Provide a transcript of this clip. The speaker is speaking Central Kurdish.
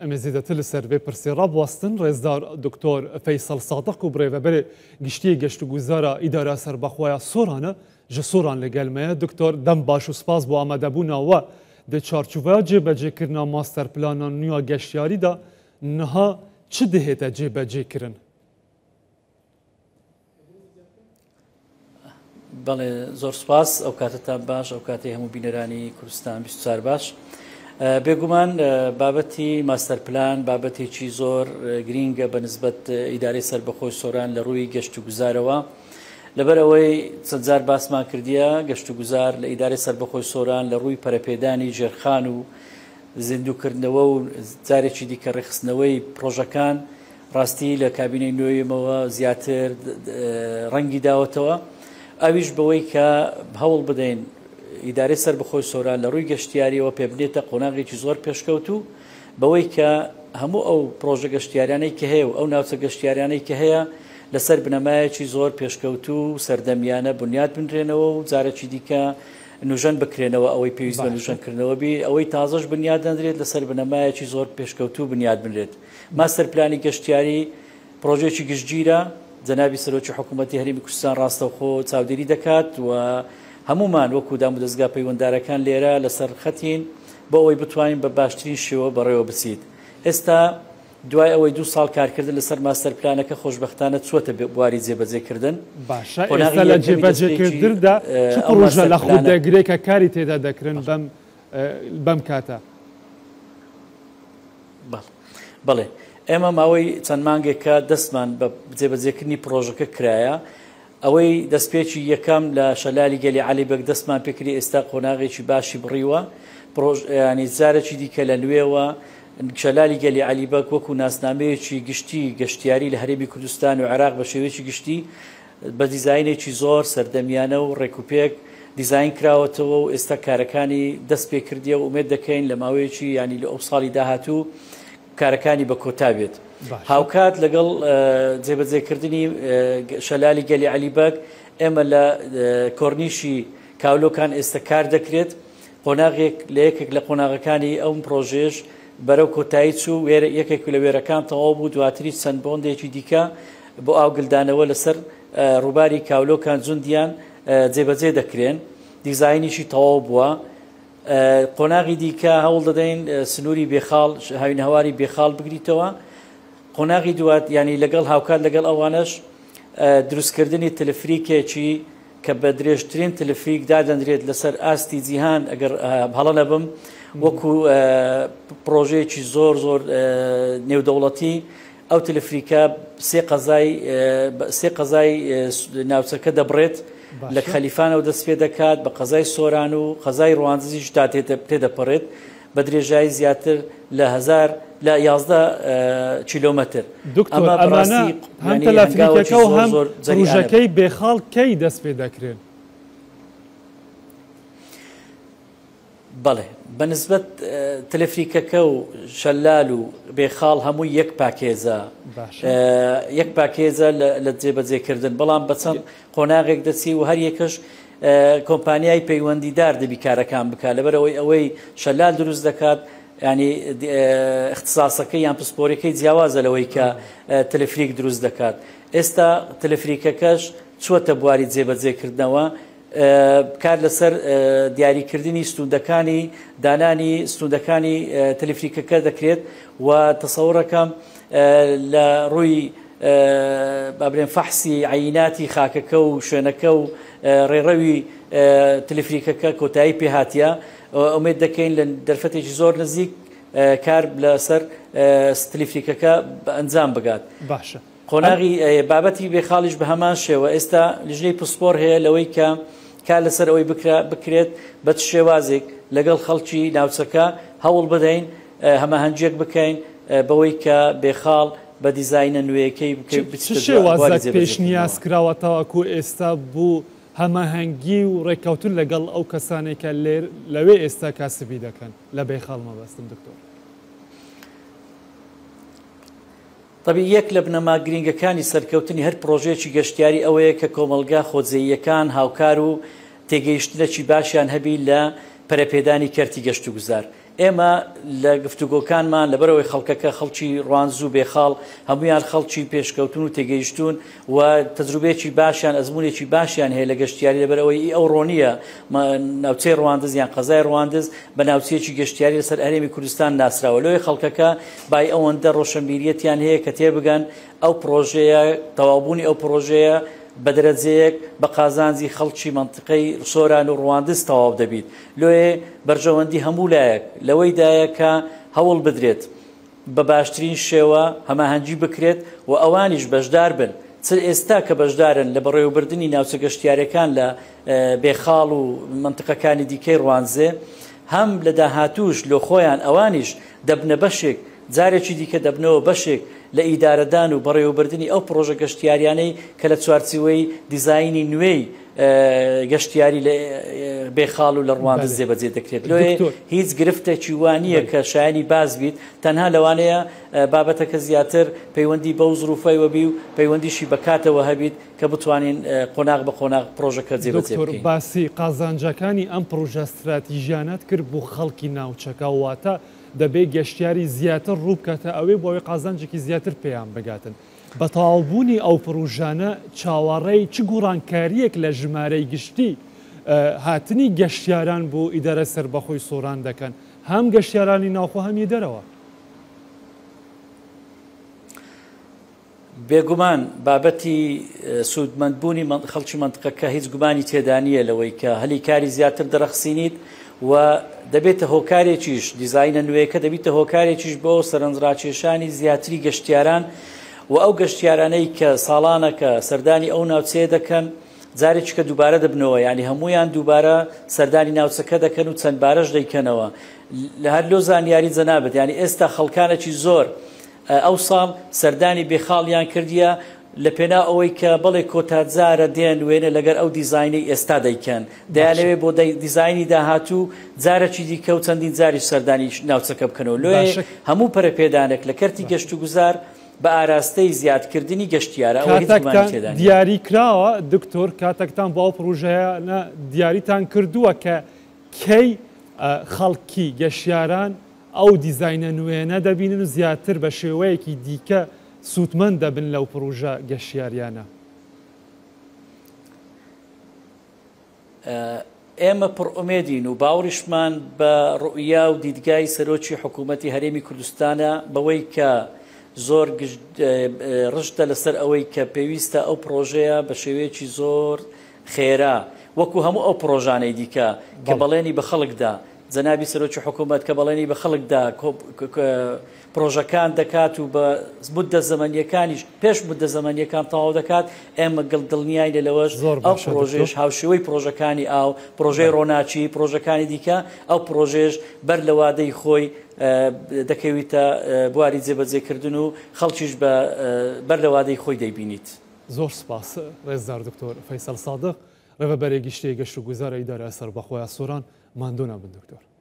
ئەمێزیدەتر لەسەر vê pirsê ڕابواستن ڕێزدار دکتۆر فەیسەڵ سادق و برێڤەبەرێ گشتیە گەشت و گوزارە ئیدارە سەربەخۆیە سۆرانە ji سۆران لەگەل me ye دکتۆر دەم باش û spas بۆ ئامادەبوونا we di çarçoveya cêbecêkirina masterplana nû ya geştyarî de niha çi dihête cêbecêkirin? بەڵێ زۆر سپاس ئەو کاتتان باش ئەو کاتی هەموو بینەرانی کوردستان 24 باش بێگومان بابەتی ماستەرپلان بابەتێکی زۆر گرینگە بە نسبەت ئیدارەی سەربەخۆی سۆران لە ڕووی گەشت و گوزارەوە لەبەر ئەوەی چەند جار باسمان کردیە گەشت و گوزار لە ئیدارەی سەربەخۆی سۆران لە ڕووی پەرەپێدانی ژێرخان و زیندووکردنەوە و جارێکی دیکە ڕێخستنەوەی پرۆژەکان ڕاستی لە کابینەی نوێیەمەوە زیاتر ڕەنگی داوەتەوە ئەویش بەوەی کە هەوڵ بدەین ئیدارەی سەربەخۆی سۆران لە ڕووی گەشتیاریەوە پێ بنێتە قۆناغێکی زۆر پێشکەوت و بەوەی کە هەموو ئەو پرۆژە گەشتیارانەی کە هەیە و ئەو ناوچە گەشتیارانەی کە هەیە لەسەر بنەمایەکی زۆر پێشکەوت و سەردەمیانە بنیاد بنرێنەوە و جارێکی دیکە نوژەن بکرێنەوە ئەوەی پێویست بە نوژەنکردنەوە بی ئەوەی تازەش بنیاد دەنرێت لەسەر بنەمایەکی زۆر پێشکەوت و بنیاد بنرێت ماستەرپلانی گەشتیاری پرۆژێکی گشتگیرە جەنابی سەرۆکی حکوومەتی هەرێمی کوردستان ڕاستەوخۆ چاودێری دەکات و هەمومان وەکو دام و دەستگا پەیوەنددارەکان لێرە لەسەر خەتین بۆ ئەوەی بتوانین بە باشترین شێوە بەڕێوە بچیت ئێستا دوای ئەوەی 2 ساڵ کارکردن لەسەر ماستەرپلانەکە خۆشبەختانە چووەتە بواری جێبەجێکردن باشە ئێستا لە جێبەجێکردندا چ پرۆژە لە خۆ دەگرێت کە کاری تێدا دەکرن بەم کاتە بەڵێ ئێمە ماوەی چەند مانگێکە دەستمان بە جێبەجێکردنی پرۆژەکە کرایە ئەوەی دەستپێکی یەکەم لە شەلالی گەلی عەلیبەگ دەستمان پێکردی ئێستا قۆناغێکی باشی بڕیوە ینی جارێکی دیکە لە نوێوە شەلالی گەلی عەلیبەگ وەکو ناسنامەیەکی گشتی گەشتیاری لە هەرێمی کوردستان و عێراق بە شێوەیەکی گشتی بە دیزاینێکی زۆر سەردەمیانە و ڕێکوپێک دیزاین کراوەتەوە و ئێستا کارەکانی دەست پێ کردیە و ئومێد دەکەین لە ماوەیەکی ینی لە ئەو ساڵی داهاتوو کارەکانی بە کۆتا بێت هاوکات لەگەڵ جێبەجێکردنی شەلالی گەلی عەلیبەگ ئێمە لە کۆرنیشی کاولۆکان ئێستا کار دەکرێت قۆناغێک لە یەکێک لە قۆناغەکانی ئەوم پرۆژێش بەرەو کۆتایی چوو یەکێک لە وێرەکان تەواو بوو دواتری چەند بۆندێکی دیکە بۆ ئاوگلدانەوە لەسەر ڕووباری کاولۆکان جوندیان جێبەجێ دەکرێن دیزاینیشی تەواو بووە قۆناغی دیکە هەوڵ دەدەین سنووری بێخاڵ هاوین هەواری بێخاڵ بگریتەوە قۆناغی دوات ینی لەگەڵ هاوکات لەگەڵ ئەوانش دروستکردنی تەلەفریکێکی کە بە درێژترین تەلەفریک دادەنرێت لەسەر ئاستی جیهان ئەگەر هەڵە نەبم وەکو پرۆژەیەکی زۆر زۆر نێودەوڵەتی ئەو تەلەفریکە سێ قەزای ناوچەکە دەبڕێت لە خەلیفانەوە دەست پێ دەکات بە قەزای سۆران و قەزای ڕوانزیش تا تێدەپەڕێت بە درێژایی زیاتر لە 11 کیلۆمەتر ئەمە بەڕاستی هەم تەلەفریکەکە و هەم پرۆژەکەی بێخاڵ کەی دەست پێ دەکرێن بەڵێ بەنسبەت تەلەفریکەکە و شەلال و بێخاڵ هەمووی یەک پاکێزە لە جێبەجێکردن بەڵام بە چەند قۆناغێک دەچی و هەر یەکەش کۆمپانیای پەیوەندیدار دەبی کارەکان بکات لەبەرەوەی ئەوەی شەلال دروست دەکات ینی اختصاسەکەی یان پسپۆرەکەی جیاوازە لەوەی کە تەلەفریک دروست دەکات ئێستا تەلەفریکەکەش چووەتە بواری جێبەجێکردنەوە کار لەسەر دیاریکردنی ستوندەکانی دانانی ستوندەکانی تەلەفریکەکە دەکرێت و تەسەوڕەکەم لە ڕووی بابرێن فەحسی عیناتی خاکەکە و شوێنەکە و ڕێڕەوی تەلەفریکەکە کۆتایی پێهاتیە ئومێد دەکەین لە دەرفەتێکی زۆر نزیک کار لەسەر تەلەفریکەکە ئەنجام بگات باشە قۆناغی بابەتی بێخاڵیش بە هەمان شێوە ئێستا لیژنەی پسپۆر هەیە لەوەی کە کار لەسەر ئەوەی بکرێت بە شێوازێک لەگەڵ خەڵکی ناوچەکە هەوڵ بدەین هەماهەنگێک بکەین بەوەی کە بێخاڵ بە دیزاینە نوێیەکەی شێوازێک پێشنیاز کراوەتەوە کو ئێستا بوو هەماهەنگی و ڕێککەوتن لەگەڵ ئەو کەسانێکە لەوێ ئێستا کاسبی دەکەن لە بێخاڵ مەبەستم دکتۆر طبعی یەک لە بنەما گرنگەکانی سەرکەوتنی هەر پرۆژەیەکی گەشتیاری ئەوەیە کە کۆمەلگا خۆجێیەکان هاوکار و تێگەیشتنەکی باشیان هەبی لە پەرەپێدانی کەرتی گەشت و گوزار ئێمە لە گفتوگۆکانمان لەبەرەوەی خەڵکەکە خەڵکی ڕوانزوو بێخاڵ هەمویان خەڵکی پێشکەوتون و تێگەیشتون و تەجروبێکی باشیان ئەزمونێکی باشیان هەیە لە گەشتیاری لەبەرەوەی ئەو ڕۆنیە ناوچەی ڕواندز یان قەزای ڕواندز بە ناوچەیەکی گەشتیاری لەسەر هەرێمی کوردستان ناسراوە لەوەی خەڵکەکە بای ئەوەندە ڕۆشنبیریەتیان هەیە کە تێبگەن ئەو پرۆژەیە تەواوبوونی ئەو پرۆژەیە بە دەرەجەیەک بە قازانجی خەڵکی منتقەی سۆران و ڕواندز تەواو دەبیت لۆیە بەرژەوەندی هەموو لایەک لەوەیدایە کە هەوڵ بدرێت بە باشترین شێوە هەماهەنگی بکرێت و ئەوانیش بەشدار بن ئێستا کە بەشدارن لە بەڕێوەبردننی ناوچە گەشتیارەکان لە بێخاڵ و منتقەکانی دیکەی ڕوانزێ هەم لە داهاتوش لۆ خۆیان ئەوانیش دەبنە بەشێک جارێکی دیکە دەبنەوە بەشێک لە ئیدارەدان و بەڕێوەبردننی ئەو پرۆژە گەشتیاریانەی کە لە چوارچوەی دیزاینی نوێی گەشتیاری لە بێخاڵ و لە ڕواندز جێبەجێ دەکرێت لۆیە هیچ گرفتێکی وانییە کە شایانی باز بیت تەنها لەوانەیە بابەتەکە زیاتر پەیوەندی بەو زروفای وەبی و پەیوەندیشی بەکاتەوە هەبیت کە بتوانین قۆناغ بە قۆناغ پرۆژەکە جێبەجێ بکەین. باسی قازانجەکانی ئەم پرۆژە استراتیژیانەت کرد بۆ خەڵکی ناوچەکە واتە دەبێ گەشتیاری زیاتر ڕوو بکاتە ئەوەی بۆ ئەوەی قازانجێکی زیاتر پێیان بگاتن. بە تەواوبوونی ئەو پرۆژانە چاوەڕێی چ گۆڕانکاریەک لە ژمارەی گشتی هاتنی گەشتیاران بۆ ئیدارە سەربەخۆی سۆران دەکەن هەم گەشتیارانی ناوخۆ هەمی دەرەوە. بێگومان بابەتی سوودمەندبوونی خەڵکی منتقەکە هیچ گومانی تێدا نیە لەوەی کە هەلی کاری زیاتر دەرەخسینیت و دەبێتە هۆکارێکیش دیزاینە نوێیەکە دەبێتە هۆکارێکیش بۆ سەرنجڕاکێشانی زیاتری گەشتیاران و ئەو گەشتیارانەی کە ساڵانەکە سەردانی ئەو ناوچەیە دەکەن جارێکی کە دووبارە دەبنەوە ینی هەمویان دووبارە سەردانی ناوچەکە دەکەن و چەند بارەش دەیکەنەوە لە هەر لۆ زانیاری جەنابەت ینی ئێستا خەڵکانێکی زۆر ئەو ساڵ سەردانی بێخاڵیان کردیە لە پێنا ئەوەی کە بەڵێ کۆتاجارە دێن وێنە لەگەر ئەو دیزاینەی ئێستا دەیکەن دەیانەوێت بۆ دیزاینی داهاتوو جارێکی دیکە و چەندین جاری سەردانی ناوچەکە بکەنەوە لێ هەموو پەرەپێدانێک لە کەرتی گەشت و گوزار بە ئاراستەی زیادکردنی گەشتیارە دیاری کراوە دکتۆر کاتێکتان بۆ ئەو پرۆژەیە دیاریتان کردووە کە کەی خەڵکی گەشتیاران ئەو دیزاینە نوێنە دەبینن و زیاتر بە شێوەیەکی دیکە سوودمەند دەبن لەو پرۆژە گەشتیاریانە. ئێمە پڕئومێدین و باوریشمان بە ڕوئیا و دیدگای سەرۆکی حکوومەتی هەرێمی کوردستانە بەوەی کە زۆر ڕشتە لەسەر ئەوەی کە پێویستە ئەو پرۆژەیە بە شێوەیەکی زۆر خێرا وەکو هەموو ئەو پرۆژانەی دیکە کە بەڵێنی بە خەڵکدا جەنابی سەرۆکی حکوومەت کە بەڵێنی بە خەڵکدا پرۆژەکان دەکات و بە مدە زەمەنیەکانیش پێش مدە زەمەنیەکان تەواو دەکات ئێمە دڵنیای لەوەش ئەو پرۆژێش هاوشێوەی پرۆژەکانی ئاو پرۆژەی ڕۆناچی پرۆژەکانی دیکە ئەو پرۆژێش بەر لە وادەی خۆی دەکەویتە بواری جێبەجێکردن و خەڵکیش بەر لە وادەی خۆی دەیبینیت. زۆر سپاس ڕێزدار دکتۆر فەیسەڵ سادق ڕێوەبەرێکی گشتی گەشت و گوزارە ئیدارە سەربەخۆیە سۆران ماندوو نەبن دکتۆر.